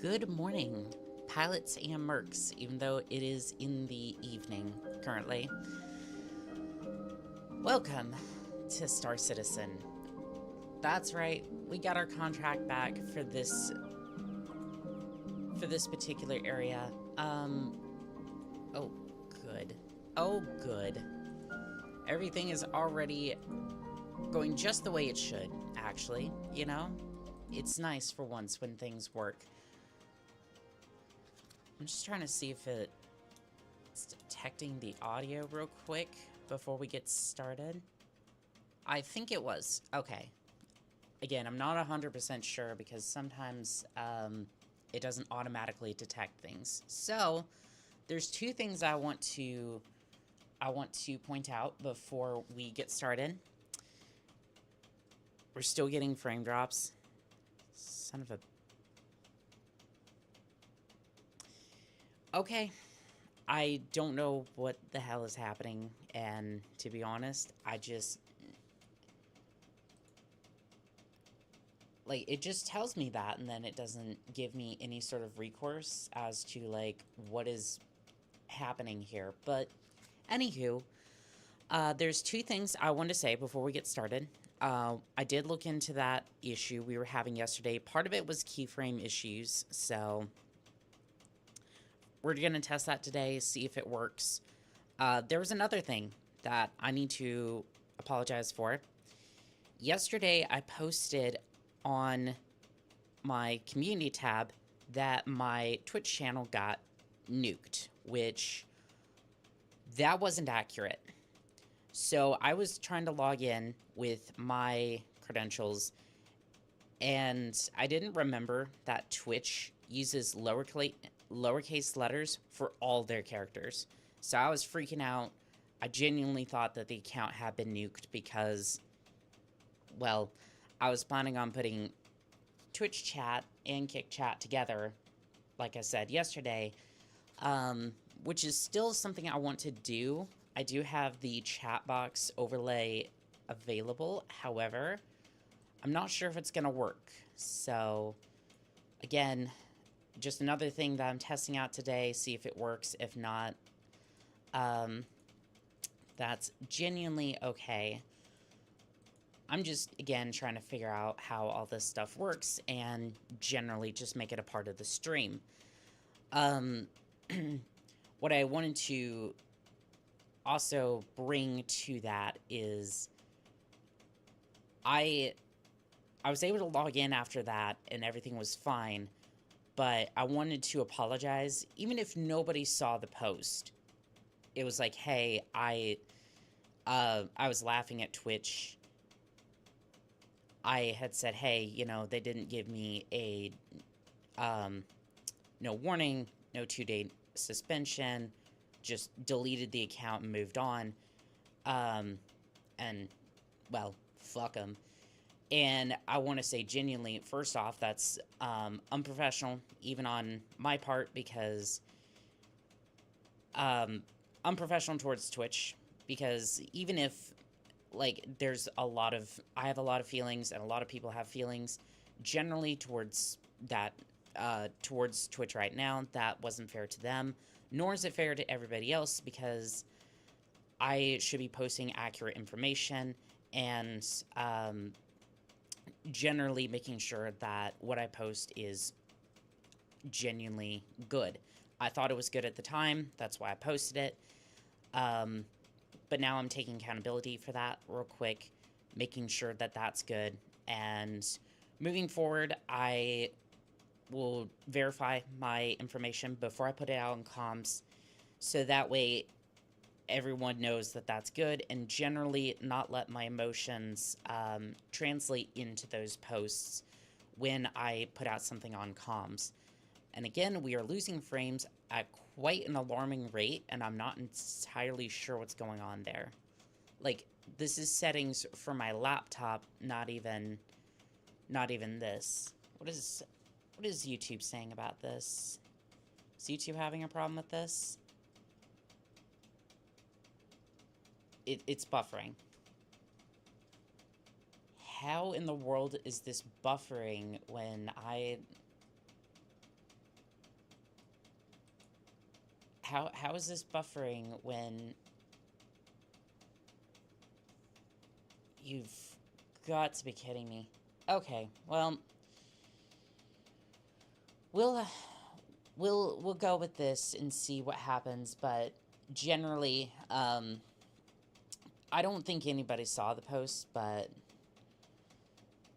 Good morning, pilots and mercs, even though it is in the evening currently. Welcome to Star Citizen. That's right, we got our contract back for this particular area. Oh good. Oh good. Everything is already going just the way it should, actually, you know? It's nice for once when things work. I'm just trying to see if it's detecting the audio real quick before we get started. I think it was. Okay. Again, I'm not 100% sure because sometimes it doesn't automatically detect things. So, there's two things I want to point out before we get started. We're still getting frame drops. Son of a... Okay. I don't know what the hell is happening, and to be honest, like, it just tells me that, and then it doesn't give me any sort of recourse as to, like, what is happening here. But, anywho, there's two things I want to say before we get started. I did look into that issue we were having yesterday. Part of it was keyframe issues, so we're going to test that today, see if it works. There was another thing that I need to apologize for. Yesterday, I posted on my community tab that my Twitch channel got nuked, which that wasn't accurate. So I was trying to log in with my credentials, and I didn't remember that Twitch uses lowercase letters for all their characters. So I was freaking out. I genuinely thought that the account had been nuked because, well, I was planning on putting Twitch chat and Kick chat together, like I said yesterday, which is still something I want to do. I do have the chat box overlay available, however, I'm not sure if it's going to work. So, again, just another thing that I'm testing out today, see if it works. If not, that's genuinely okay. I'm just, again, trying to figure out how all this stuff works and generally just make it a part of the stream. What I wanted to also bring to that is I was able to log in after that and everything was fine, but I wanted to apologize even if nobody saw the post. It was like, hey, I was laughing at Twitch. I had said, hey, you know, they didn't give me a no warning, no 2-day suspension, just deleted the account and moved on. And, well, fuck them. And I want to say genuinely, first off, that's unprofessional, even on my part, because unprofessional towards Twitch, because even if, like, I have a lot of feelings, and a lot of people have feelings, generally towards that, towards Twitch right now, that wasn't fair to them, nor is it fair to everybody else, because I should be posting accurate information, and, generally making sure that what I post is genuinely good. I thought it was good at the time, that's why I posted it, but now I'm taking accountability for that real quick, making sure that that's good, and moving forward, I will verify my information before I put it out on comms, so that way everyone knows that that's good, and generally not let my emotions translate into those posts when I put out something on comms. And again, we are losing frames at quite an alarming rate, and I'm not entirely sure what's going on there. Like, this is settings for my laptop, not even this. What is YouTube saying about this? Is YouTube having a problem with this? It's buffering. How in the world is this buffering when How is this buffering when you've got to be kidding me? Okay, well, we'll go with this and see what happens, but generally, I don't think anybody saw the post, but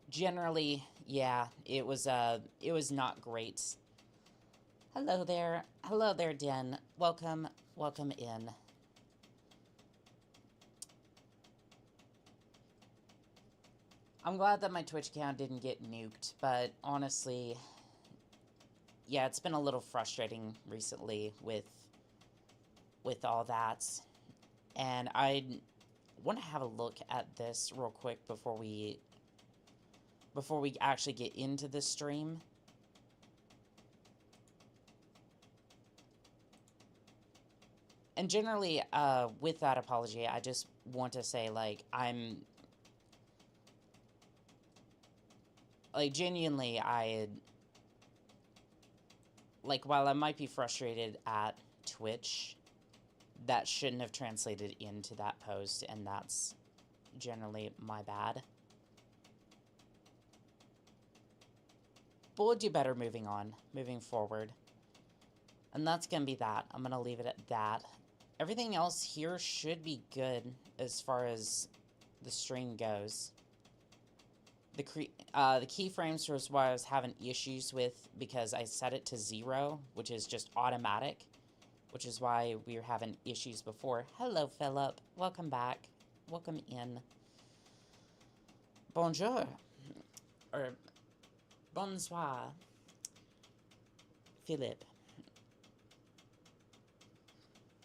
generally, yeah, it was not great. Hello there, Den. Welcome in. I'm glad that my Twitch account didn't get nuked, but honestly, yeah, it's been a little frustrating recently with all that. And I want to have a look at this real quick before we actually get into the stream. And generally, with that apology, I just want to say, like, I'm... Like, genuinely, like, while I might be frustrated at Twitch, that shouldn't have translated into that post, and that's generally my bad. But we'll do better moving forward. And that's gonna be that. I'm gonna leave it at that. Everything else here should be good as far as the stream goes. The keyframes was what I was having issues with because I set it to 0, which is just automatic, which is why we were having issues before. Hello, Philip. Welcome back. Welcome in. Bonjour. Or bonsoir, Philip.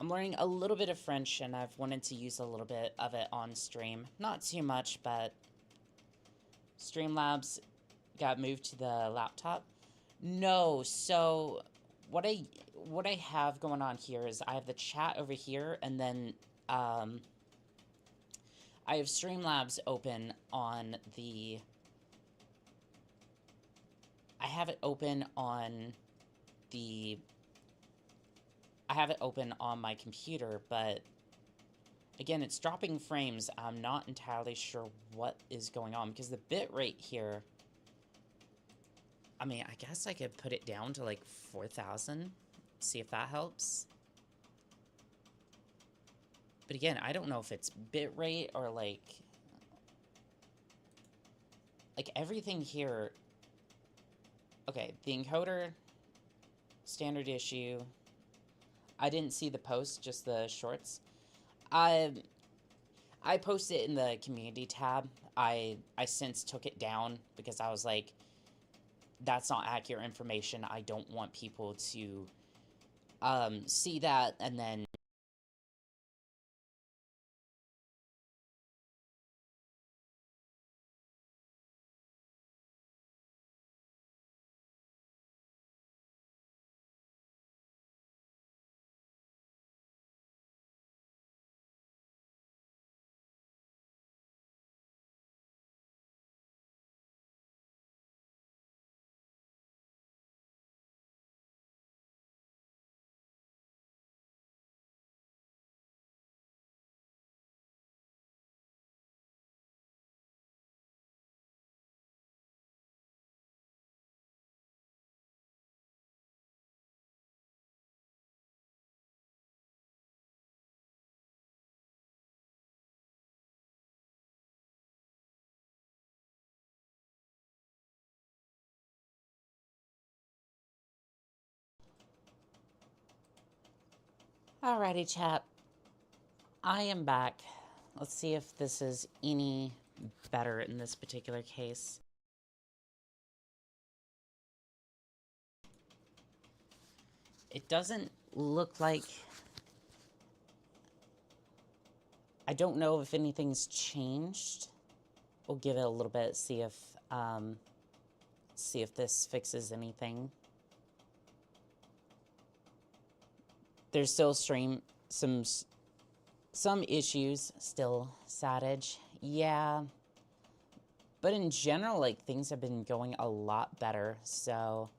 I'm learning a little bit of French, and I've wanted to use a little bit of it on stream. Not too much, but Streamlabs got moved to the laptop. No, so what I have going on here is I have the chat over here, and then I have Streamlabs open on the... I have it open on the... I have it open on my computer, but again, it's dropping frames. I'm not entirely sure what is going on because the bit rate here... I mean, I guess I could put it down to like 4,000, see if that helps. But again, I don't know if it's bit rate or like everything here. Okay, the encoder, standard issue. I didn't see the post, just the shorts. I posted it in the community tab. I since took it down because I was like, that's not accurate information. I don't want people to see that and then Alrighty, chat. I am back. Let's see if this is any better in this particular case. It doesn't look like... I don't know if anything's changed. We'll give it a little bit, see if this fixes anything. There's still some issues still, Satage. Yeah. But in general, like, things have been going a lot better, so...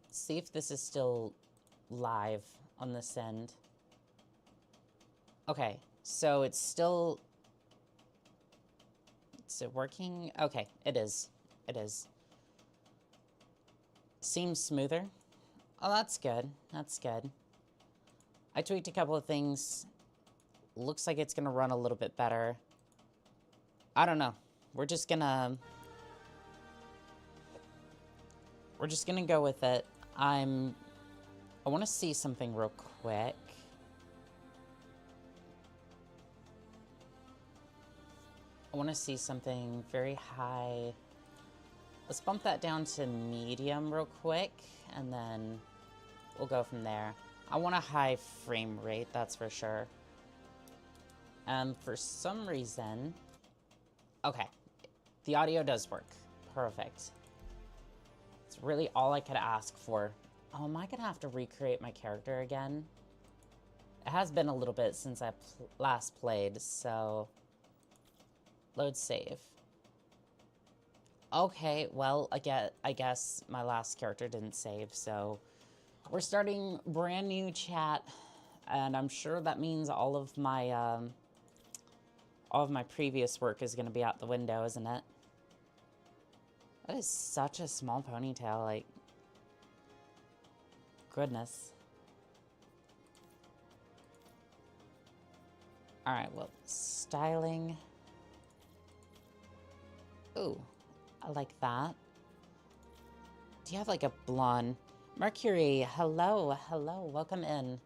Let's see if this is still live on this end. Okay, so it's still... Is it working? Okay, it is. It is. Seems smoother. Oh, that's good. That's good. I tweaked a couple of things. Looks like it's gonna run a little bit better. I don't know. We're just gonna go with it. I want to see something real quick. I want to see something very high. Let's bump that down to medium real quick, and then we'll go from there. I want a high frame rate, that's for sure. For some reason... Okay. The audio does work. Perfect. It's really all I could ask for. Oh, am I gonna have to recreate my character again? It has been a little bit since I last played, so... Load save. Okay, well, I guess my last character didn't save, so... We're starting brand new chat, and I'm sure that means all of my previous work is gonna be out the window, isn't it? That is such a small ponytail, like... Goodness. Alright, well, styling... Ooh, I like that. Do you have like a blonde? Mercury, hello, hello, welcome in.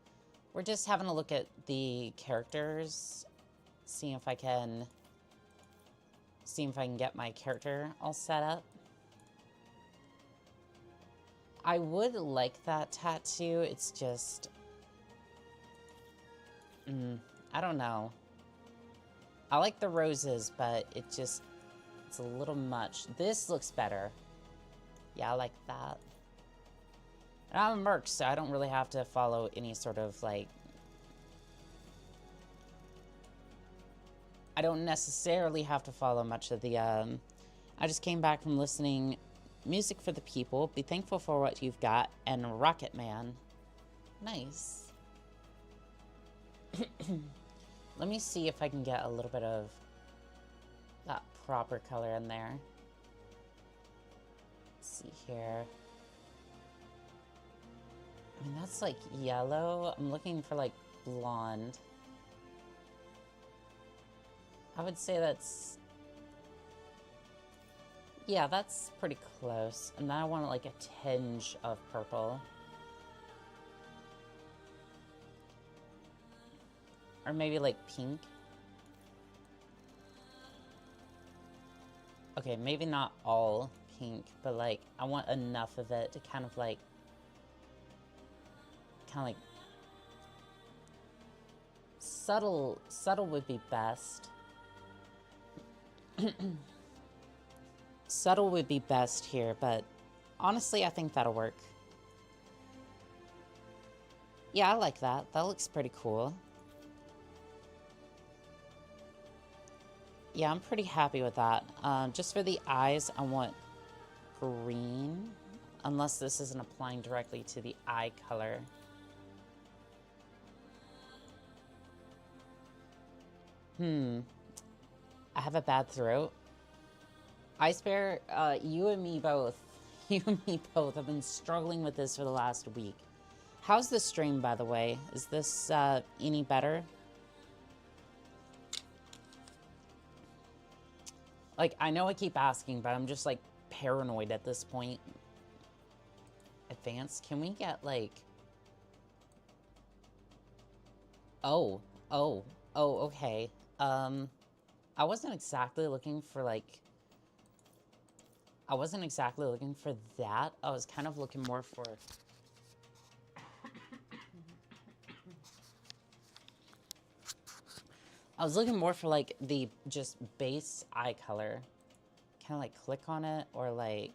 We're just having a look at the characters, seeing if I can get my character all set up. I would like that tattoo, it's just... I don't know. I like the roses, but it's a little much. This looks better. Yeah, I like that. And I'm a merc, so I don't really have to follow any sort of, like... I don't necessarily have to follow much of the, I just came back from listening music for the people, be thankful for what you've got, and Rocket Man. Nice. Let me see if I can get a little bit of that proper color in there. Let's see here. I mean, that's like yellow. I'm looking for like blonde. I would say that's... Yeah, that's pretty close. And then I want like a tinge of purple. Or maybe like pink. Okay, maybe not all pink, but like I want enough of it to kind of like subtle would be best. Subtle would be best here, but honestly I think that'll work. Yeah, I like that. That looks pretty cool. Yeah, I'm pretty happy with that. Just for the eyes, I want green. Unless this isn't applying directly to the eye color. I have a bad throat. Ice Bear, you and me both. You and me both. I've been struggling with this for the last week. How's the stream, by the way? Is this any better? Like, I know I keep asking, but I'm just, like, paranoid at this point. Advanced? Can we get, like... Oh, okay. I wasn't exactly looking for, like... I wasn't exactly looking for that. I was kind of looking more for... I was looking more for, like, the just base eye color. Kind of, like, click on it, or, like...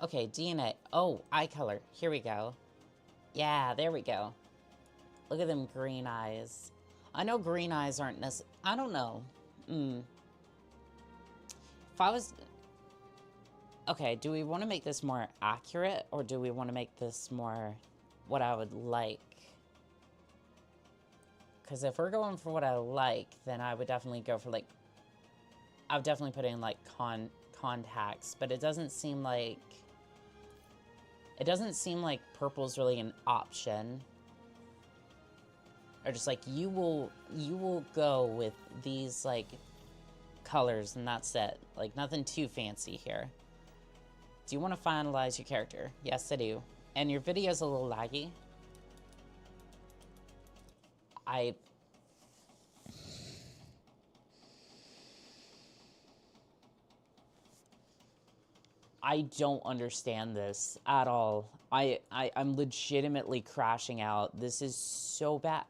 Okay, DNA. Oh, eye color. Here we go. Yeah, there we go. Look at them green eyes. I know green eyes aren't necessary. I don't know. If I was... Okay, do we want to make this more accurate, or do we want to make this more what I would like? Because if we're going for what I like, then I would definitely go for, like... I would definitely put in, like, contacts, but it doesn't seem like... It doesn't seem like purple's really an option. Or just, like, you will go with these, like, colors, and that's it. Like, nothing too fancy here. Do you want to finalize your character? Yes, I do. And your video's a little laggy. I don't understand this at all. I'm legitimately crashing out. This is so bad.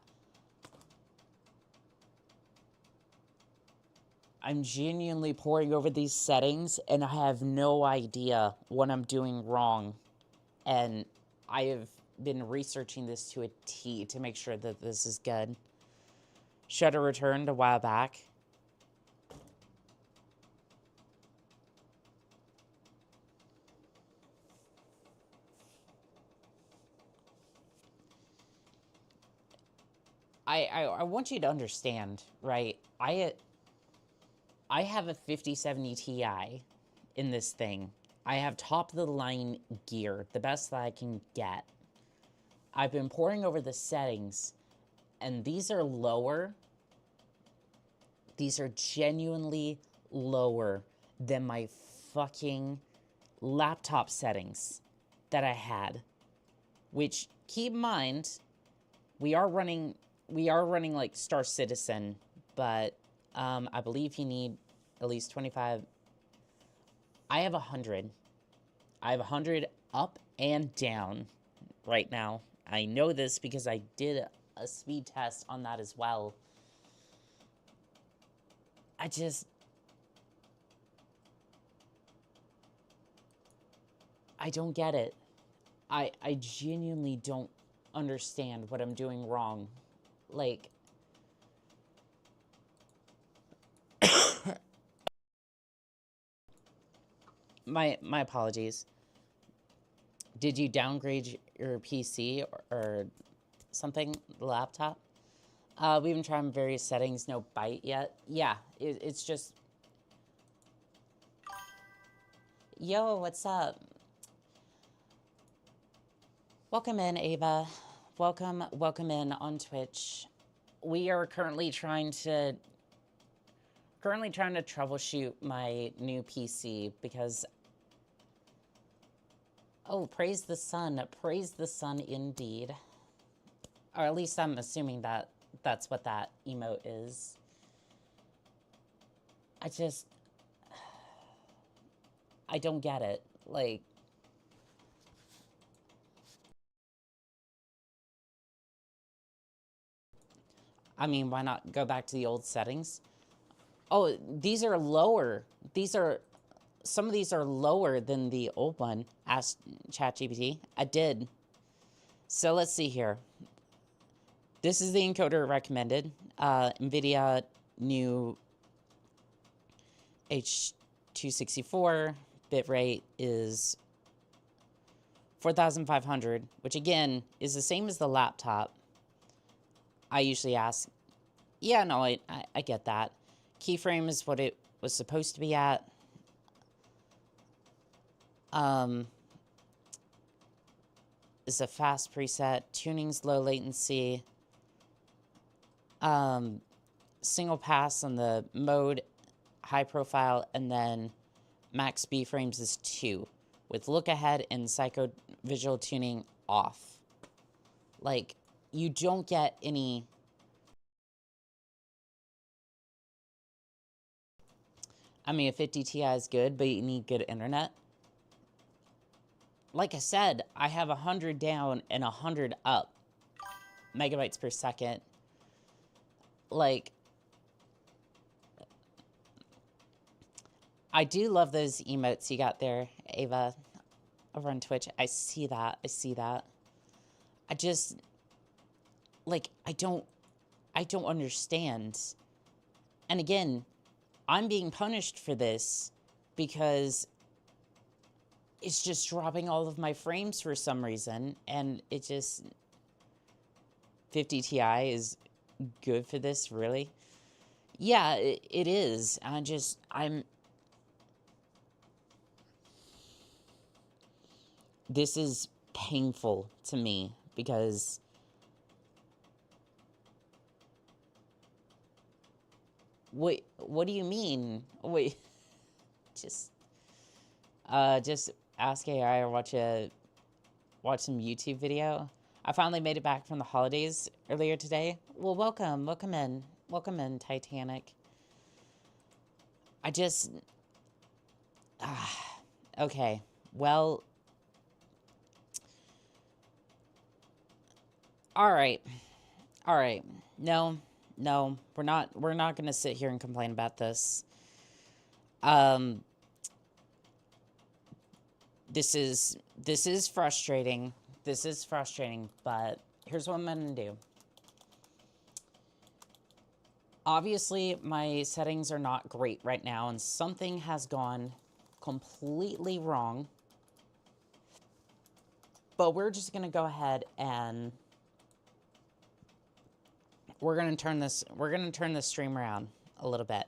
I'm genuinely poring over these settings, and I have no idea what I'm doing wrong. And I have been researching this to a T to make sure that this is good. Shutter returned a while back. I want you to understand, right? I have a 5070 Ti in this thing. I have top-of-the-line gear, the best that I can get. I've been poring over the settings, and these are lower. These are genuinely lower than my fucking laptop settings that I had. Which, keep in mind, we are running like Star Citizen, but I believe you need at least 25. I have 100. I have 100 up and down right now. I know this because I did a speed test on that as well. I don't get it. I genuinely don't understand what I'm doing wrong. Like... My apologies. Did you downgrade your PC or something, the laptop? We've been trying various settings, no bite yet. Yeah, it's just... Yo, what's up? Welcome in, Ava. Welcome in on Twitch. We are currently trying to troubleshoot my new PC because... Oh, praise the sun indeed. Or at least I'm assuming that that's what that emote is. I don't get it. Like... I mean, why not go back to the old settings? Oh, these are lower. Some of these are lower than the old one. Ask ChatGPT. I did. So let's see here. This is the encoder recommended. NVIDIA new H264 bitrate is 4,500, which again is the same as the laptop. I usually ask. Yeah, no, I get that. Keyframe is what it was supposed to be at. Is a fast preset. Tuning's low latency. Single pass on the mode, high profile, and then max B frames is 2, with look ahead and psycho visual tuning off. Like, you don't get any... I mean, a 50 Ti is good, but you need good internet. Like I said, I have 100 down and 100 up megabytes per second. Like, I do love those emotes you got there, Ava, over on Twitch. I see that. I just, like, I don't understand. And again, I'm being punished for this because it's just dropping all of my frames for some reason, and it just... 50 Ti is good for this, really? Yeah, it is. This is painful to me, because... Wait, what do you mean? Wait, just ask AI or watch some YouTube video. I finally made it back from the holidays earlier today. Well, welcome in, Titanic. Okay, well, all right. No, we're not gonna sit here and complain about this. This is frustrating. But here's what I'm gonna do. Obviously, my settings are not great right now, and something has gone completely wrong. But we're just gonna go ahead and we're gonna turn this stream around a little bit.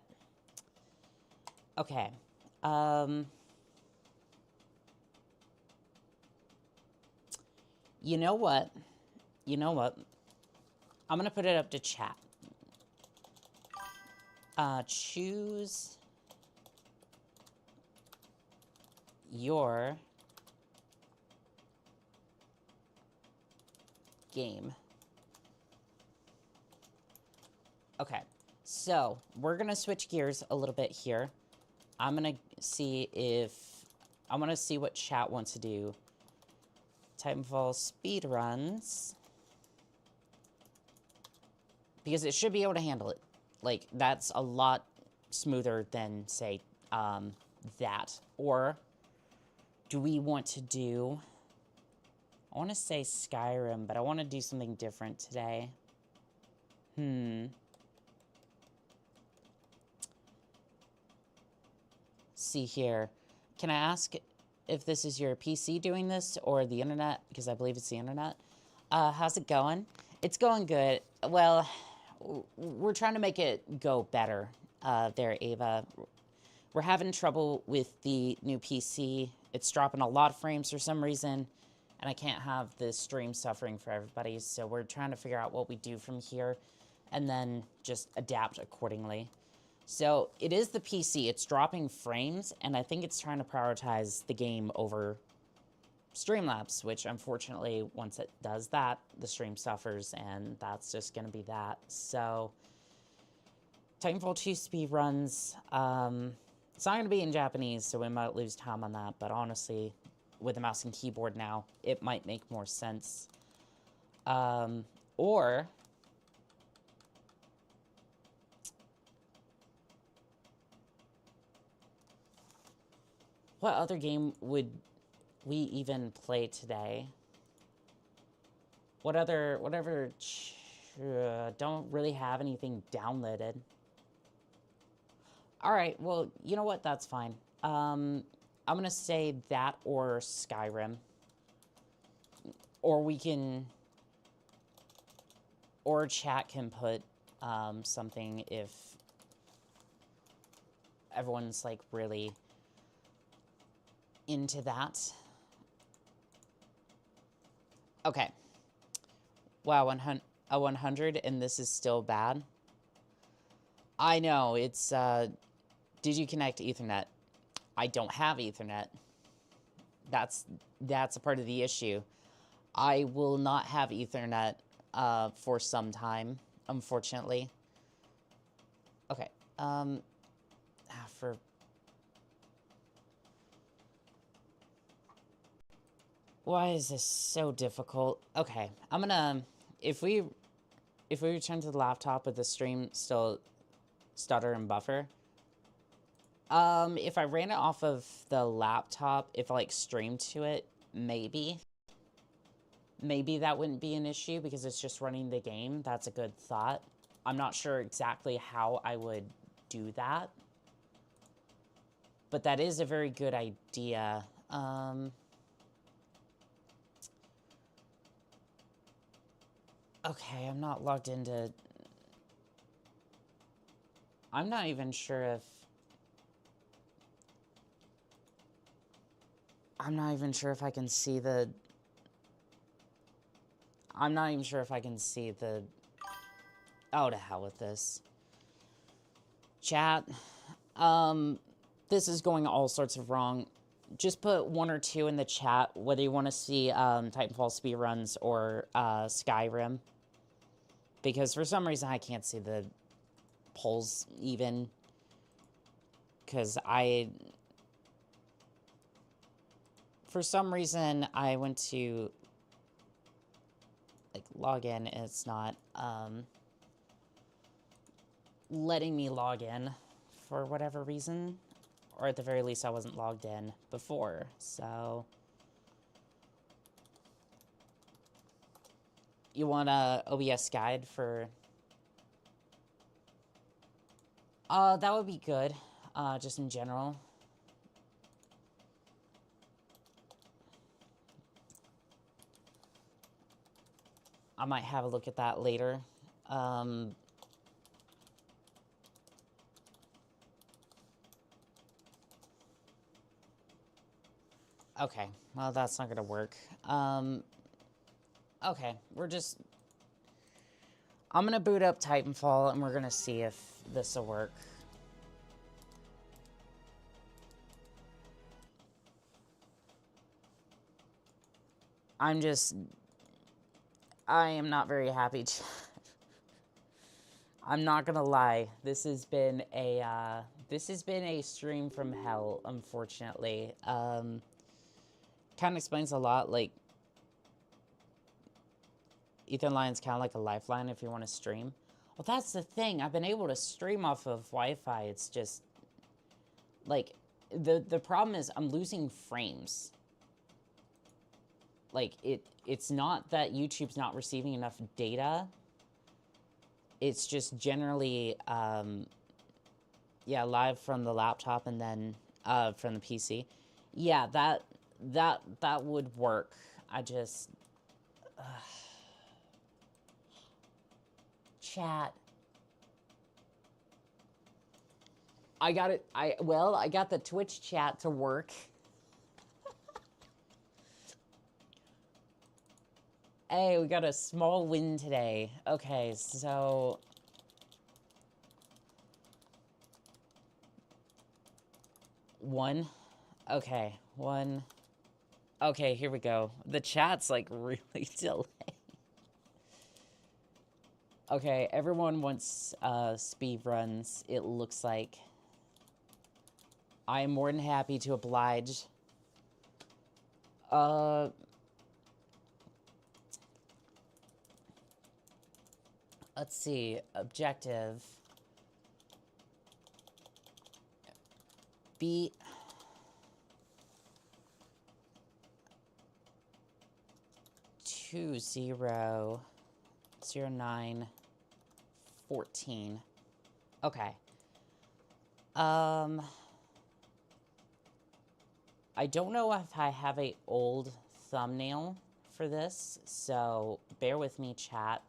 Okay. You know what? I'm gonna put it up to chat. Choose your game. Okay, so we're gonna switch gears a little bit here. I want to see what chat wants to do. Titanfall speedruns. Because it should be able to handle it. Like, that's a lot smoother than, say, that. Or, do we want to do... I want to say Skyrim, but I want to do something different today. See here. Can I ask if this is your PC doing this or the internet? Because I believe it's the internet. How's it going? It's going good. Well, we're trying to make it go better there, Ava. We're having trouble with the new PC. It's dropping a lot of frames for some reason, and I can't have the stream suffering for everybody, so we're trying to figure out what we do from here and then just adapt accordingly. So it is the PC. It's dropping frames, and I think it's trying to prioritize the game over Streamlabs, which unfortunately, once it does that, the stream suffers, and that's just going to be that. So, Titanfall 2 speedruns, it's not going to be in Japanese, so we might lose time on that, but honestly, with a mouse and keyboard now, it might make more sense. Or... what other game would we even play today? Whatever, don't really have anything downloaded. All right, well, you know what? That's fine. I'm gonna say that or Skyrim. Or we can... or chat can put something if everyone's, like, really into that. Okay. Wow, 100 and this is still bad. I know, it's, did you connect Ethernet? I don't have Ethernet. That's a part of the issue. I will not have Ethernet, for some time, unfortunately. Okay, why is this so difficult? Okay, I'm gonna... If we return to the laptop with the stream still stutter and buffer... if I ran it off of the laptop, if I, like, streamed to it, maybe that wouldn't be an issue because it's just running the game. That's a good thought. I'm not sure exactly how I would do that. But that is a very good idea. Okay, I'm not logged into... I'm not even sure if... I'm not even sure if I can see the... I'm not even sure if I can see the... Oh, to hell with this. Chat. This is going all sorts of wrong. Just put 1 or 2 in the chat, whether you want to see Titanfall speedruns or Skyrim. Because for some reason I can't see the polls even. Because for some reason I went to like log in and it's not letting me log in for whatever reason. Or at the very least, I wasn't logged in before, so... You want a OBS guide for... that would be good, just in general. I might have a look at that later. Okay, well, that's not gonna work. Okay, we're just... I'm gonna boot up Titanfall, and we're gonna see if this will work. I am not very happy. I'm not gonna lie. This has been a stream from hell, unfortunately. Kind of explains a lot, like, Ethan Lion's kind of like a lifeline if you want to stream. Well, that's the thing. I've been able to stream off of Wi-Fi. It's just, like, the problem is I'm losing frames. Like, it's not that YouTube's not receiving enough data. It's just generally, yeah, live from the laptop and then, from the PC. Yeah, that would work. I just... Chat. I got it. Well, I got the Twitch chat to work. Hey, we got a small win today. Okay, so... One. Okay, one. Okay, here we go. The chat's, like, really delayed. Okay, everyone wants speedruns, it looks like. I am more than happy to oblige. Let's see. Objective. Beat. Two 0 0 9 14. Okay. I don't know if I have a old thumbnail for this, so bear with me, chat.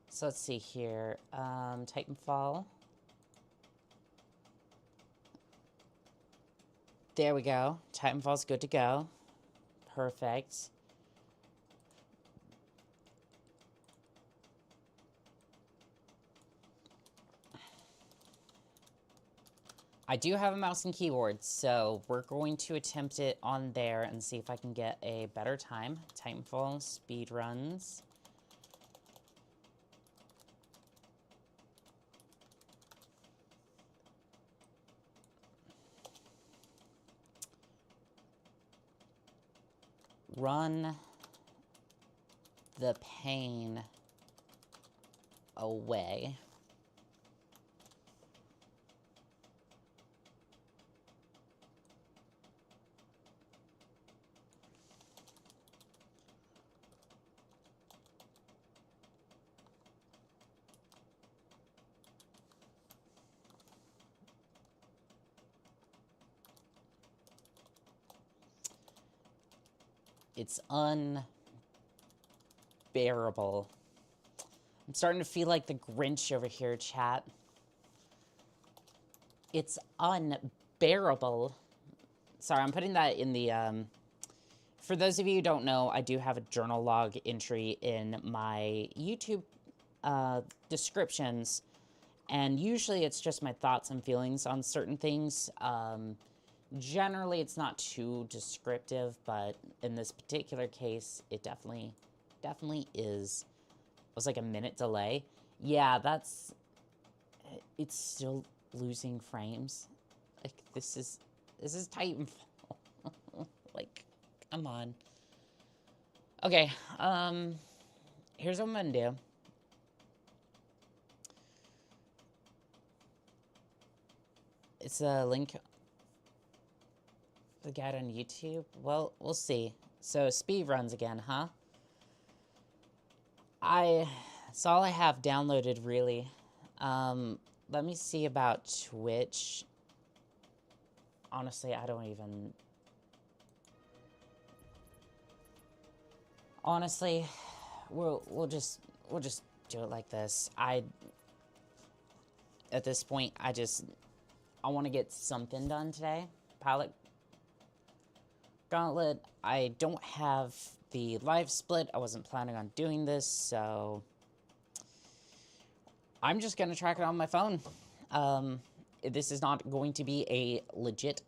So let's see here. Titanfall. There we go. Titanfall's good to go. Perfect. I do have a mouse and keyboard, so we're going to attempt it on there and see if I can get a better time. Titanfall speedruns. Run the pain away. It's unbearable. I'm starting to feel like the Grinch over here, chat. It's unbearable. Sorry, I'm putting that in the, for those of you who don't know, I do have a journal log entry in my YouTube descriptions, and usually it's just my thoughts and feelings on certain things. Generally, it's not too descriptive, but in this particular case, it definitely is. It was like a minute delay. Yeah, it's still losing frames. Like, this is Titanfall. Like, come on. Okay, here's what I'm gonna do. It's a link, the guide on YouTube. Well, we'll see. So, speedruns again, huh? It's all I have downloaded, really. Let me see about Twitch. Honestly, I don't even... Honestly, we'll just do it like this. At this point, I want to get something done today. Pilot Gauntlet. I don't have the live split. I wasn't planning on doing this, so I'm just gonna track it on my phone. This is not going to be a legit,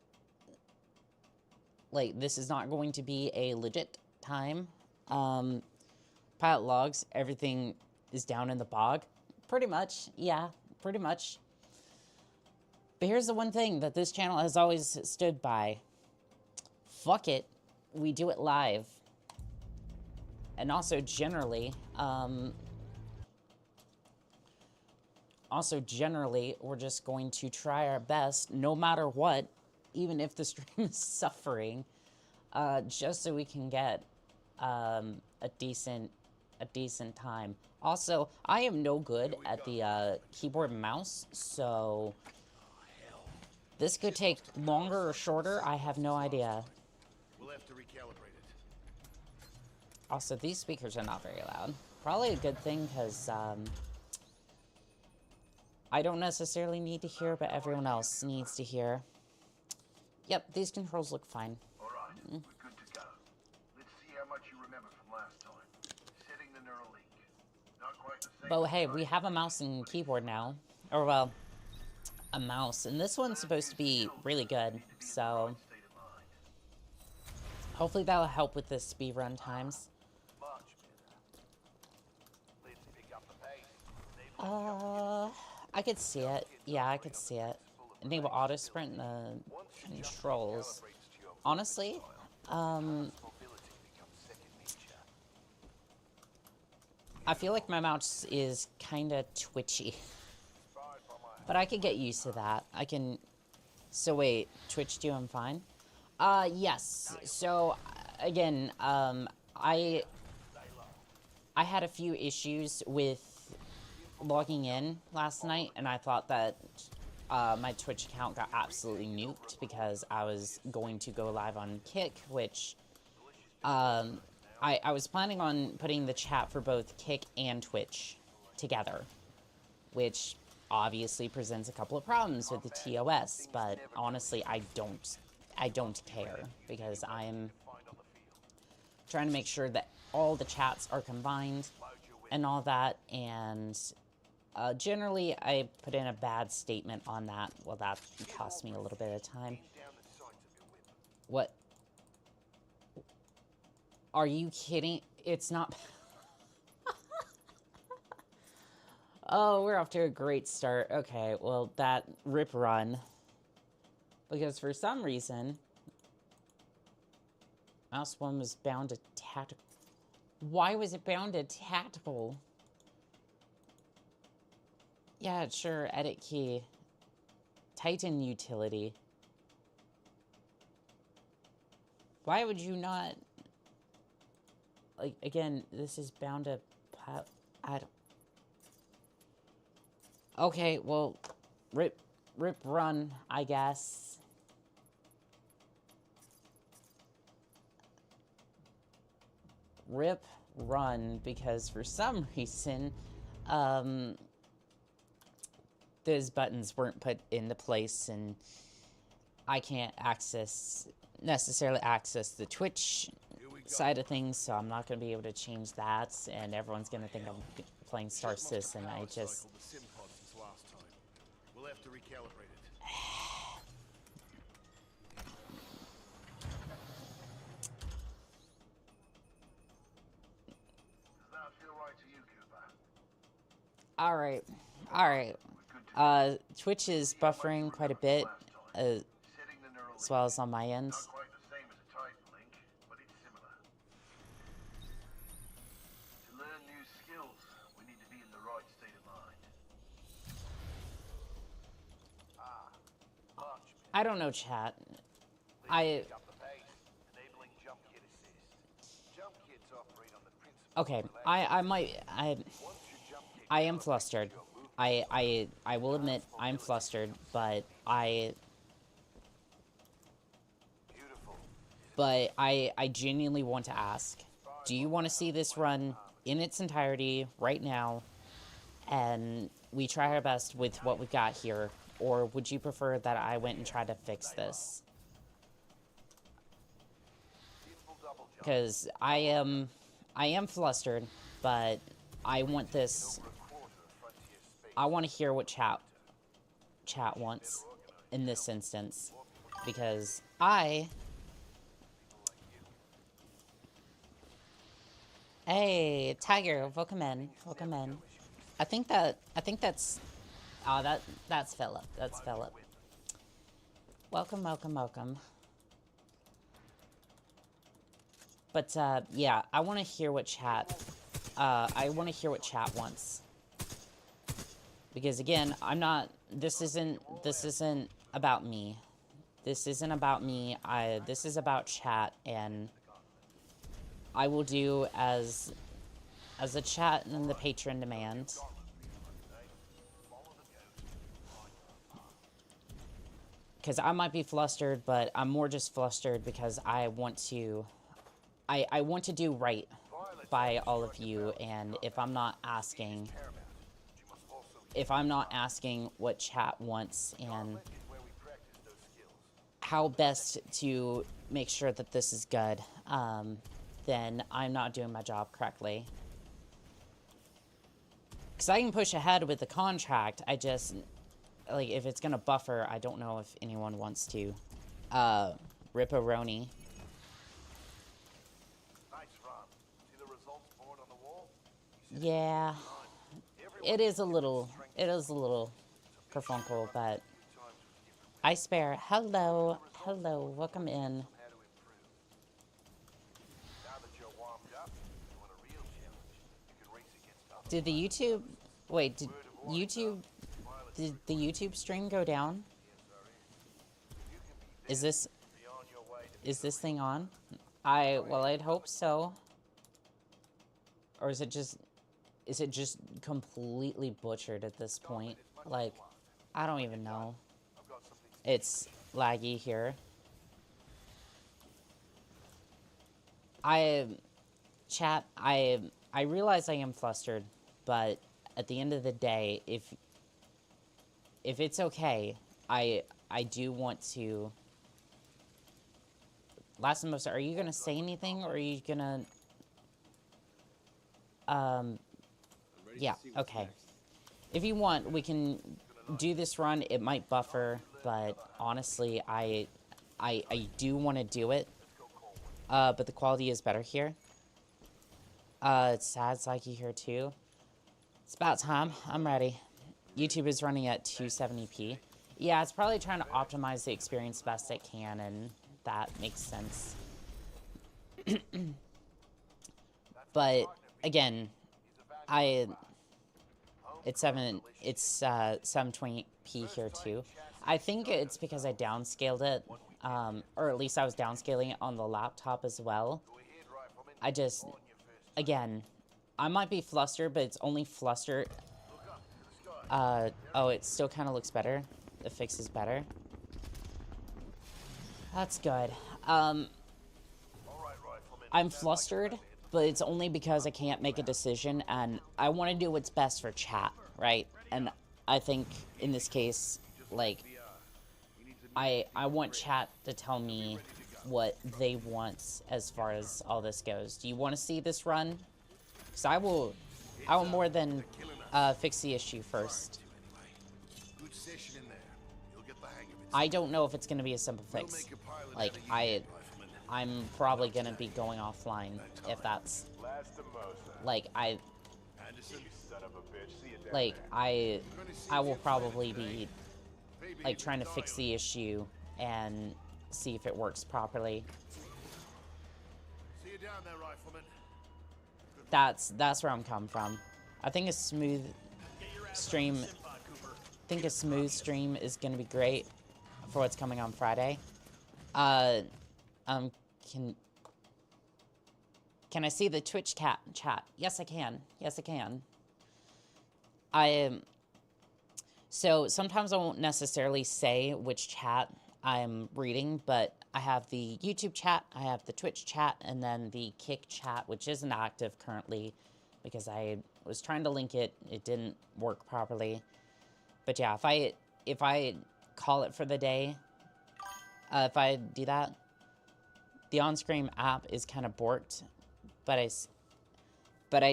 this is not going to be a legit time. Pilot logs, everything is down in the bog. Pretty much, yeah, pretty much. But here's the one thing that this channel has always stood by. Fuck it, we do it live. And also generally, we're just going to try our best, no matter what, even if the stream is suffering, just so we can get a decent time. Also, I am no good at the keyboard and mouse, so this could take longer or shorter. I have no idea. We'll have to recalibrate it. Also, these speakers are not very loud. Probably a good thing, because I don't necessarily need to hear, but everyone else needs to hear. Yep, these controls look fine. All right, we're good to go. Let's see how much you remember from last time. Setting the neural link. Not quite the same. But hey, we have a mouse and keyboard now. Or, well, a mouse. And this one's supposed to be really good, so hopefully that'll help with the speedrun times. I could see it. Yeah, I could see it. Enable auto sprint in the controls. Honestly, I feel like my mouse is kind of twitchy. But I could get used to that. I can... So wait, Twitch doing fine? Yes. So, again, I had a few issues with logging in last night, and I thought that my Twitch account got absolutely nuked because I was going to go live on Kick, which I was planning on putting the chat for both Kick and Twitch together, which obviously presents a couple of problems with the TOS, but honestly, I don't care, because I'm trying to make sure that all the chats are combined and all that, and generally I put in a bad statement on that. Well, that cost me a little bit of time. What? Are you kidding? It's not... Oh, we're off to a great start. Okay, well, that rip run. Because for some reason, mouse one was bound to tactical. Why was it bound to tactical? Yeah, sure, edit key. Titan utility. Why would you not... Like, again, this is bound to... I don't... Okay, well, rip run, I guess. rip run because for some reason, those buttons weren't put into place and I can't necessarily access the Twitch side of things, so I'm not going to be able to change that, and everyone's going to think I'm playing Star Sis, and I just... We'll have to recalibrate it. Does that feel right to you, Cooper? Alright. Twitch is buffering quite a bit, as well as on my end. Not quite the same as a Titan link, but it's similar. To learn new skills, we need to be in the right state of mind. I don't know, chat. Okay, I am flustered. I will admit I'm flustered, but I genuinely want to ask, do you want to see this run in its entirety right now, and we try our best with what we've got here, or would you prefer that I went and tried to fix this? Because I am flustered, but I want this. I want to hear what chat wants in this instance, because Hey, Tiger, welcome in. Welcome in. I think that's that's Philip. That's Philip. Welcome. But yeah, I want to hear what chat wants. Because again, this isn't about me. This isn't about me. This is about chat, and I will do as the chat and the patron demand. Because I might be flustered, but I'm more just flustered because I want to do right by all of you, and if I'm not asking what chat wants and how best to make sure that this is good, then I'm not doing my job correctly. Because I can push ahead with the contract, I just, like, if it's gonna buffer, I don't know if anyone wants to. Ripperoni. Yeah, it is a little kerfunkel, but I spare. Hello, welcome in. Did the YouTube stream go down? Is this thing on? I'd hope so. Or is it just completely butchered at this point? Like, I don't even know. It's laggy here. Chat, I realize I am flustered, but at the end of the day, if it's okay, I do want to... Last and most, are you gonna say anything, or are you gonna... Yeah, okay. If you want, we can do this run. It might buffer, but honestly, I do want to do it. But the quality is better here. It's sad Psyche here too. It's about time. I'm ready. YouTube is running at 270p. Yeah, it's probably trying to optimize the experience best it can, and that makes sense. But again, it's 720p here too. I think it's because I downscaled it, or at least I was downscaling it on the laptop as well. I just, again, I might be flustered, but it's only flustered. Oh, it still kind of looks better. The fix is better. That's good. I'm flustered, but it's only because I can't make a decision, and I want to do what's best for chat, right? And I think in this case, like, I want chat to tell me what they want as far as all this goes. Do you want to see this run? Because I will more than fix the issue first. I don't know if it's going to be a simple fix. Like, I'm probably going to be going offline if that's... Like, I will probably be, like, trying to fix the issue and see if it works properly. See you down there, rifleman. That's where I'm coming from. I think a smooth stream is gonna be great for what's coming on Friday. Can I see the Twitch chat? Yes, I can. Yes, I can. So sometimes I won't necessarily say which chat I'm reading, but I have the YouTube chat, I have the Twitch chat, and then the Kick chat, which isn't active currently because I was trying to link it. It didn't work properly. But yeah, if I call it for the day, if I do that, the on-screen app is kind of borked, but I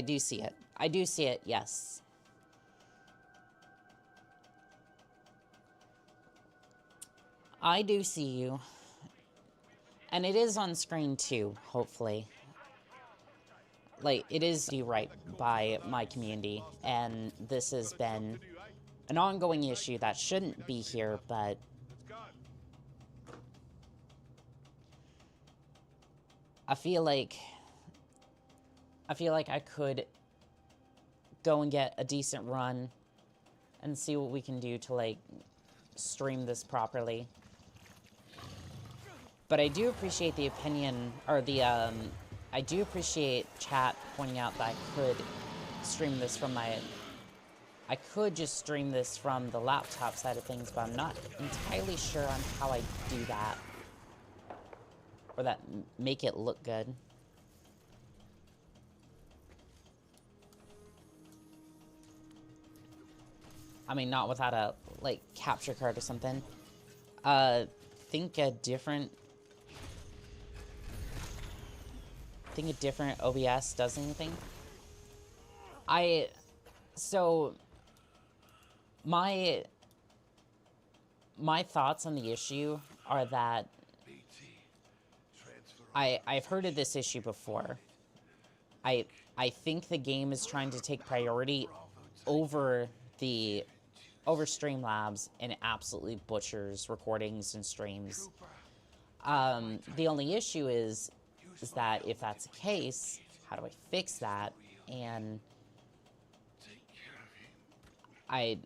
do see it. I do see it, yes. I do see you. And it is on screen too, hopefully. Like, it is do right by my community, and this has been an ongoing issue that shouldn't be here, but I feel like I could go and get a decent run and see what we can do to, like, stream this properly. But I do appreciate the opinion, or the, I do appreciate chat pointing out that I could stream this from my... I could just stream this from the laptop side of things, but I'm not entirely sure on how I do that. Or that make it look good. I mean, not without a, like, capture card or something. Think a different OBS does anything. So my thoughts on the issue are that I've heard of this issue before. I think the game is trying to take priority over Streamlabs, and it absolutely butchers recordings and streams. The only issue is that if that's the case, how do I fix that? And I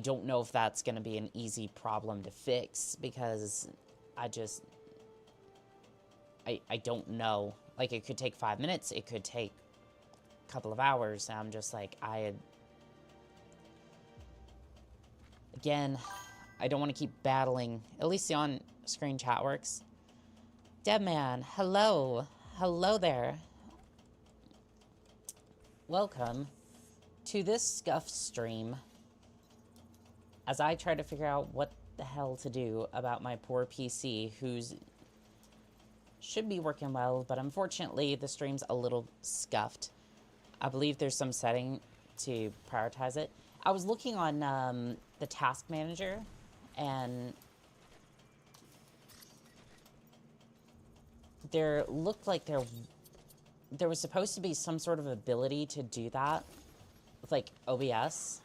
don't know if that's going to be an easy problem to fix, because I don't know. Like, it could take 5 minutes, it could take a couple of hours, and I'm just like, again, I don't want to keep battling. At least the on-screen chat works. Deadman, hello. Hello there. Welcome to this scuff stream, as I try to figure out what the hell to do about my poor PC, who's should be working well, but unfortunately the stream's a little scuffed. I believe there's some setting to prioritize it. I was looking on the task manager, and there looked like there was supposed to be some sort of ability to do that with, like, OBS.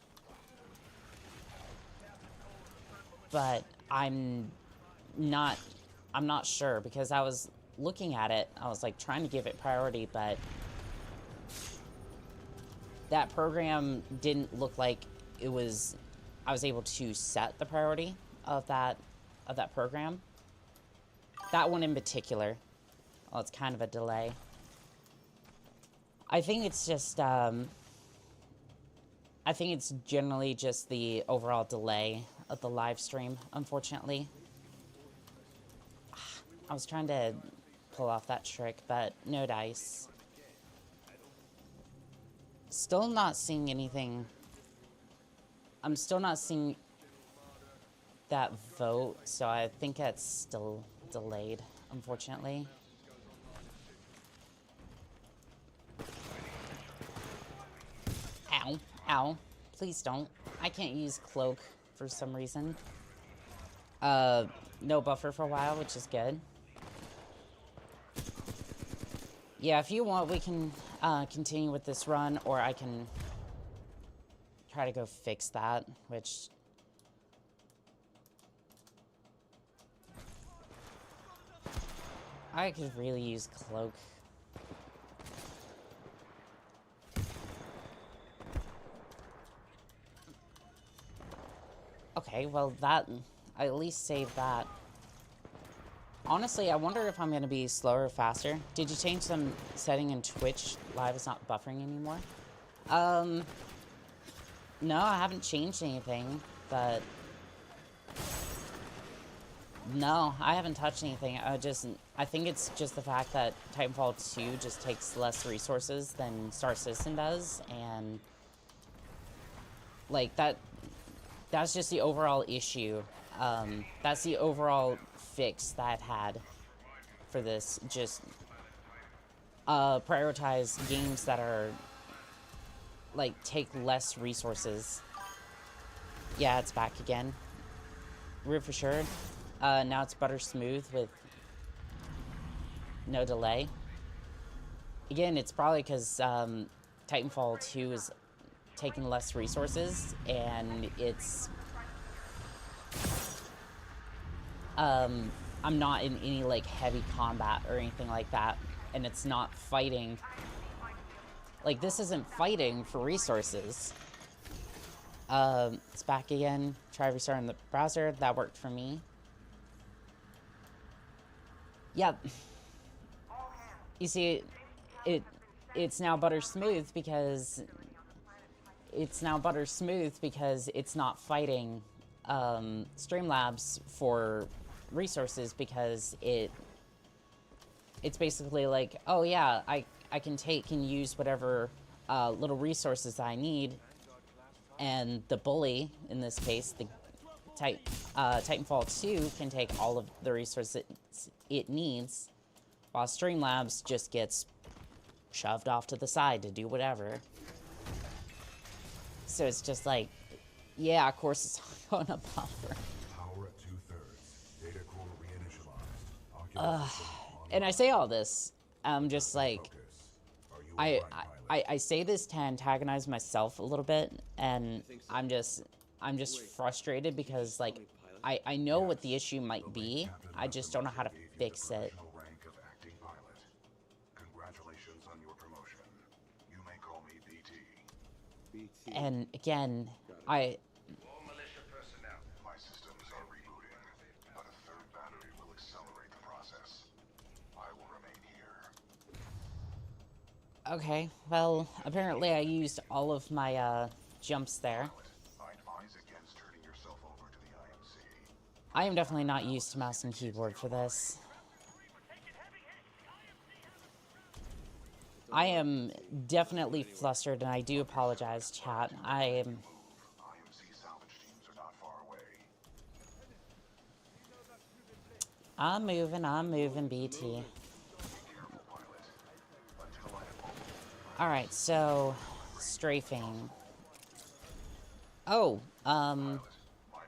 But I'm not sure, because I was looking at it, I was, like, trying to give it priority, but that program didn't look like I was able to set the priority of that program. That one in particular. Well, it's kind of a delay. I think it's just, I think it's generally just the overall delay of the live stream, unfortunately. I was trying to pull off that trick, but no dice. Still not seeing anything. I'm still not seeing that vote, so I think that's still delayed, unfortunately. Ow, ow. Please don't. I can't use cloak for some reason. No buffer for a while, which is good. Yeah, if you want, we can continue with this run, or I can try to go fix that, which... I could really use cloak. Okay, well that... I at least saved that. Honestly, I wonder if I'm going to be slower or faster. Did you change some setting in Twitch? Live is not buffering anymore? No, I haven't changed anything, but... No, I haven't touched anything. I think it's just the fact that Titanfall 2 just takes less resources than Star Citizen does, and... Like, that's just the overall issue. That's the overall fix that I've had for this. Just prioritize games that are like take less resources. Yeah, it's back again. Roof assured. Now it's butter smooth with no delay. Again, it's probably because Titanfall 2 is taking less resources, and it's I'm not in any like heavy combat or anything like that, and it's not fighting. Like, this isn't fighting for resources. It's back again. Try restarting the browser. That worked for me. Yep. You see, it's now butter smooth because it's not fighting Streamlabs for resources, because it's basically like, oh yeah, I can take and use whatever little resources I need, and the bully, in this case, the Titanfall 2, can take all of the resources it needs, while Streamlabs just gets shoved off to the side to do whatever. So it's just like, yeah, of course it's on a buffer. Power at 2/3. Data core reinitialized. And I say all this, I'm just like, I say this to antagonize myself a little bit, and I'm just frustrated because, like, I know what the issue might be, I just don't know how to fix it. Rank of acting pilot. Congratulations on your promotion. You may call me BT. And again, All militia personnel. My systems are rebooting, but a third battery will accelerate the process. I will remain here. okay, well, apparently I used all of my jumps there. I advise against turning yourself over to the IMC. I am definitely not used to mouse and keyboard for this. I am definitely flustered, and I do apologize, chat. IMC salvage teams are not far away. I'm moving, BT. Alright, so, strafing. Oh, My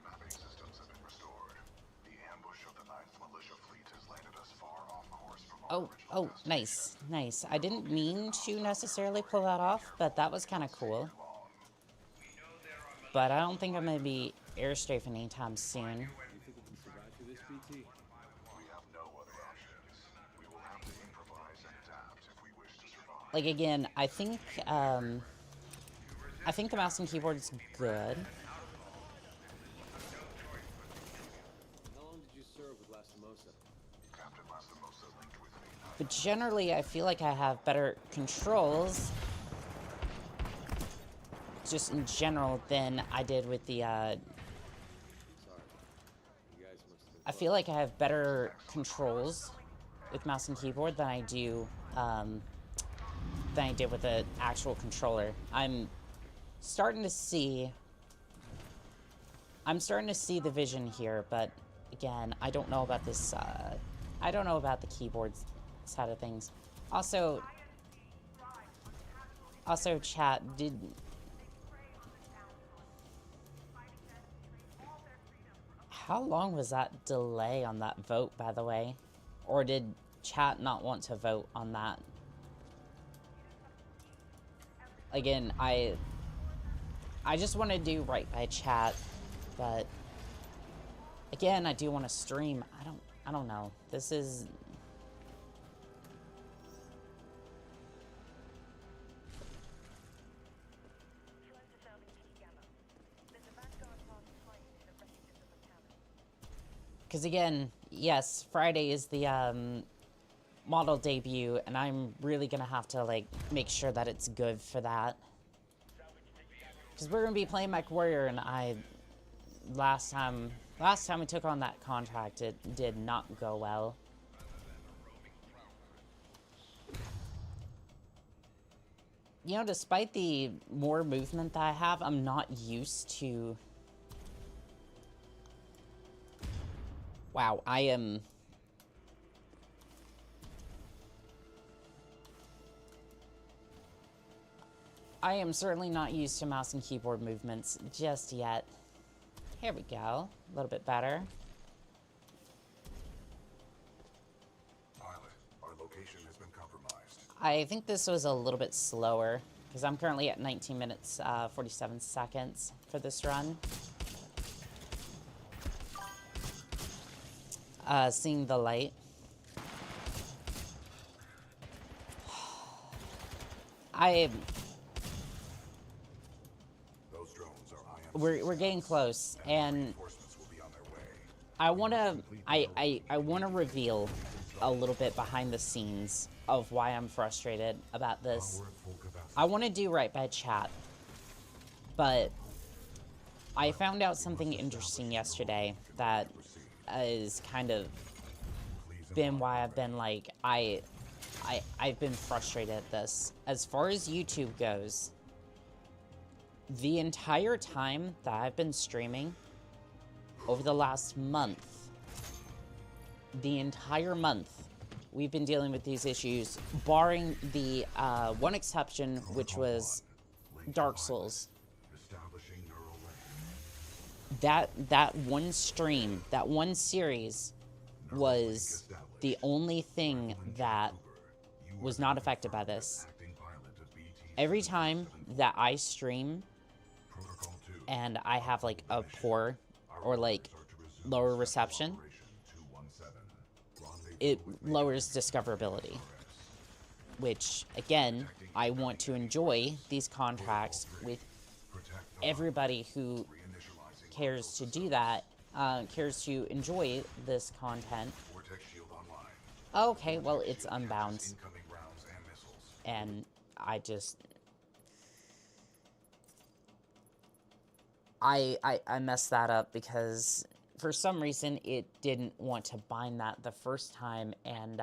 mapping systems have been restored. The ambush of the 9th Militia Fleet has landed us far off course from our original destination. nice. I didn't mean to necessarily pull that off, but that was kind of cool. But I don't think I'm going to be air strafing anytime soon. We have no other options. We will have to improvise and adapt if we wish to survive. Like, again, I think the mouse and keyboard is good. How long did you serve with Lastimosa? Captain Lastimosa linked with me. But generally, I feel like I have better controls, just in general, than I did with the, Sorry. You guys must have been I feel like I have better controls with mouse and keyboard than I do than I did with an actual controller. I'm starting to see the vision here, but again, I don't know about this. I don't know about the keyboard side of things. Also, chat, how long was that delay on that vote, by the way? Or did chat not want to vote on that? Again, I just want to do right by chat, but again, I do want to stream. I don't know. This is... Because again, yes, Friday is the model debut, and I'm really gonna have to like make sure that it's good for that. Because we're gonna be playing Mech Warrior, and last time we took on that contract, it did not go well. You know, despite the more movement that I have, I'm not used to... Wow, I am certainly not used to mouse and keyboard movements just yet. Here we go. A little bit better. Pilot, our location has been compromised. I think this was a little bit slower, because I'm currently at 19 minutes, 47 seconds for this run. Seeing the light. Those drones are we're getting close, and reinforcements will be on their way. I wanna reveal a little bit behind the scenes of why I'm frustrated about this. I want to do right by chat, but I found out something interesting yesterday that is kind of been why I've been like, I've been frustrated at this. As far as YouTube goes, the entire time that I've been streaming, over the last month, the entire month, we've been dealing with these issues, barring the one exception, which was Dark Souls. That one stream, that one series, was the only thing that was not affected by this. Every time that I stream and I have like a poor or like lower reception, it lowers discoverability, which again, I want to enjoy these contracts with everybody who cares to do that, cares to enjoy this content. Okay, well, it's unbound. And I just... I messed that up because for some reason it didn't want to bind that the first time, and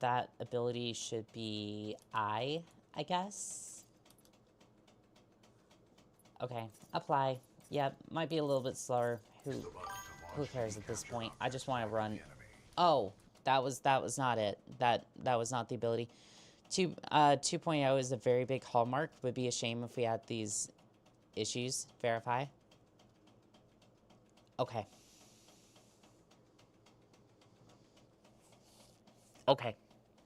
that ability should be I guess. Okay, apply. Yep, might be a little bit slower. Who cares at this point? I just want to run. Oh, that was not it. That was not the ability. 2.0 is a very big hallmark. Would be a shame if we had these issues. Verify. Okay. Okay.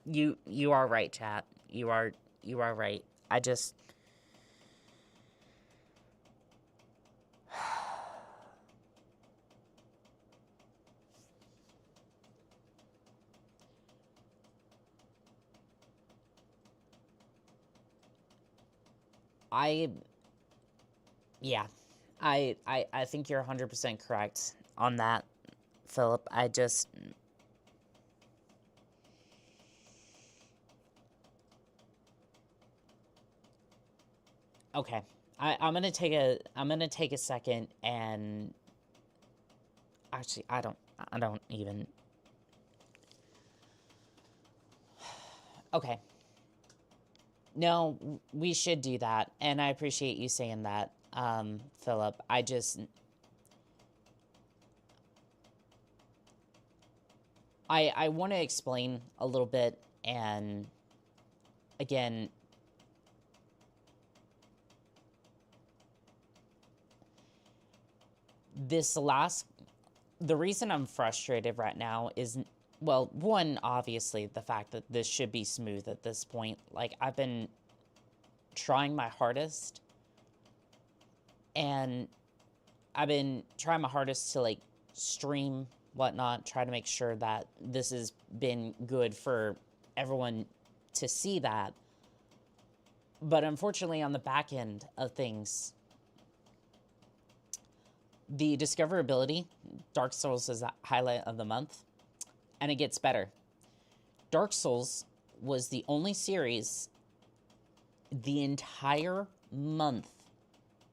You are right, chat. You are right. I just... Yeah. I think you're 100% correct on that, Philip. I just... Okay. I'm gonna take a second and actually I don't even. Okay. No, we should do that, and I appreciate you saying that, Philip. I want to explain a little bit, and again, the reason I'm frustrated right now is, well, one, obviously, the fact that this should be smooth at this point. Like, I've been trying my hardest, and I've been trying my hardest to, like, stream, whatnot, try to make sure that this has been good for everyone to see that. But unfortunately, on the back end of things, the discoverability, Dark Souls is a highlight of the month, and it gets better. Dark Souls was the only series the entire month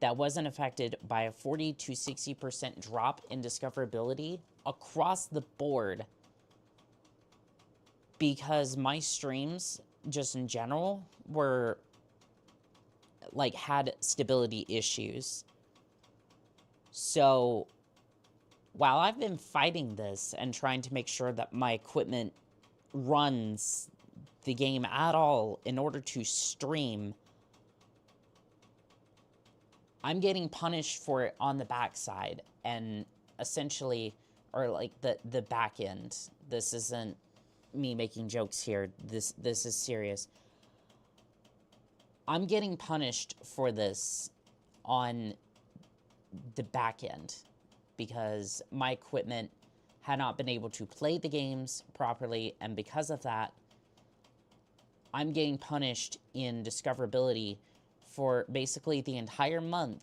that wasn't affected by a 40 to 60% drop in discoverability across the board, because my streams, just in general, were, like, had stability issues. So, while I've been fighting this and trying to make sure that my equipment runs the game at all in order to stream, I'm getting punished for it on the backside, and essentially, or like the back end. This isn't me making jokes here. This is serious. I'm getting punished for this on the back end because my equipment had not been able to play the games properly, and because of that, I'm getting punished in discoverability for basically the entire month,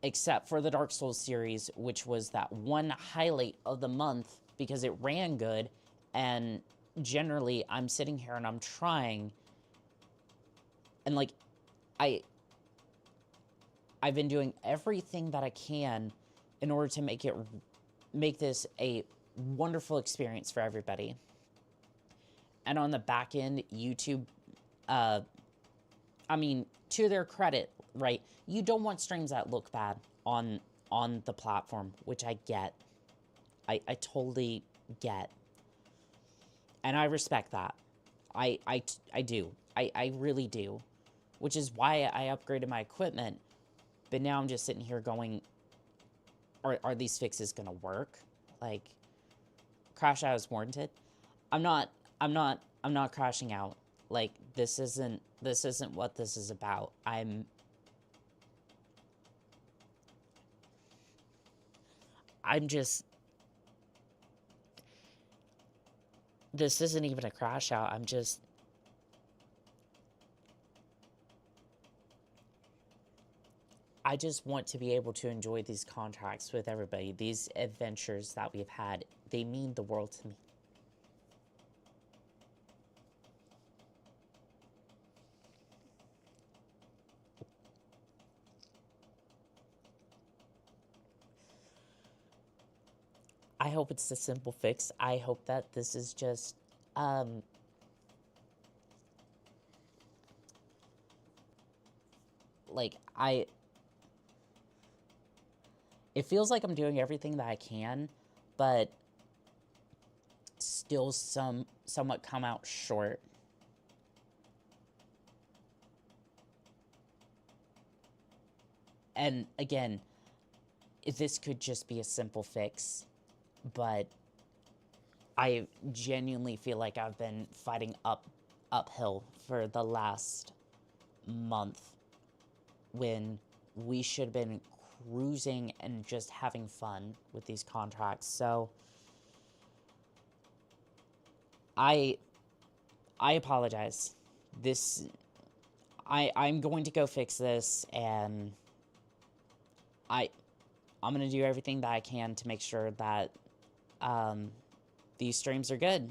except for the Dark Souls series, which was that one highlight of the month because it ran good, and generally I'm sitting here and I'm trying, and like I've been doing everything that I can in order to make this a wonderful experience for everybody. And on the back end, YouTube, I mean, to their credit, right? You don't want streams that look bad on the platform, which I get. I totally get. And I respect that. I do. I really do. Which is why I upgraded my equipment. But now I'm just sitting here going, are these fixes gonna work? Like, crash out is warranted. I'm not crashing out. Like, this isn't what this is about. I'm just, this isn't even a crash out. I just want to be able to enjoy these contracts with everybody. These adventures that we've had, they mean the world to me. I hope it's a simple fix. I hope that this is just, like, it feels like I'm doing everything that I can, but still somewhat come out short. And again, this could just be a simple fix, but I genuinely feel like I've been fighting uphill for the last month when we should have been cruising and just having fun with these contracts. So I apologize. I'm going to go fix this, and I'm going to do everything that I can to make sure that these streams are good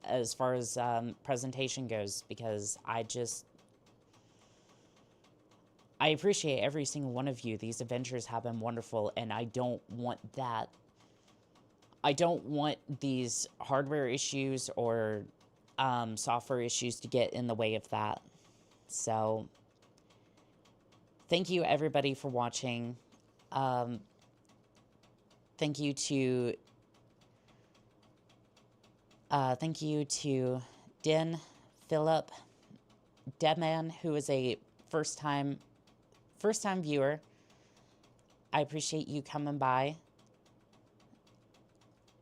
as far as presentation goes, because I appreciate every single one of you. These adventures have been wonderful, and I don't want that. I don't want these hardware issues or software issues to get in the way of that. So, thank you everybody for watching. Thank you to Din, Philip, Deadman, who is a first time viewer. I appreciate you coming by.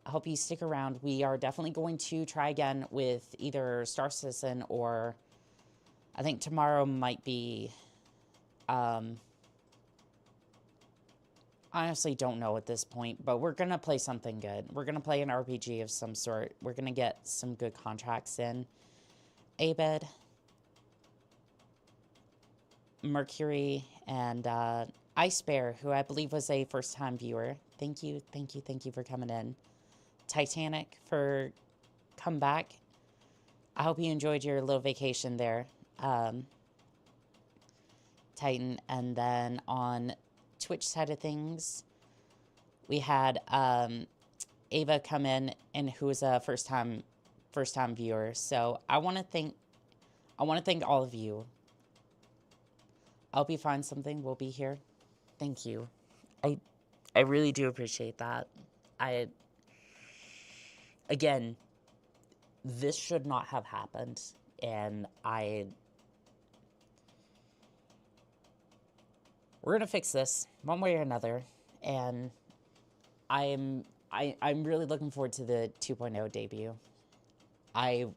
I hope you stick around. We are definitely going to try again with either Star Citizen or I think tomorrow might be, I honestly don't know at this point, but we're going to play something good. We're going to play an RPG of some sort. We're going to get some good contracts in. Abed, Mercury, and Ice Bear, who I believe was a first-time viewer. Thank you for coming in. Titanic for come back. I hope you enjoyed your little vacation there, Titan. And then on Twitch side of things, we had Ava come in, and who was a first time viewer. So I want to thank all of you. I hope you find something. We'll be here. Thank you. I really do appreciate that. Again, this should not have happened, and we're gonna fix this one way or another, and I'm really looking forward to the 2.0 debut. I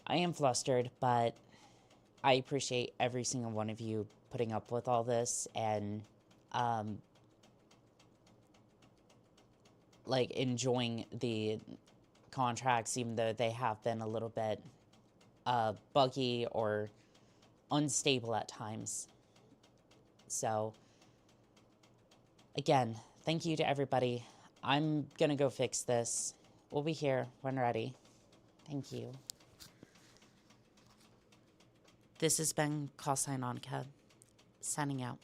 am flustered, but I appreciate every single one of you putting up with all this and like enjoying the contracts, even though they have been a little bit buggy or unstable at times. So again, thank you to everybody. I'm gonna go fix this. We'll be here when ready. Thank you. This has been Callsign Annika, signing out.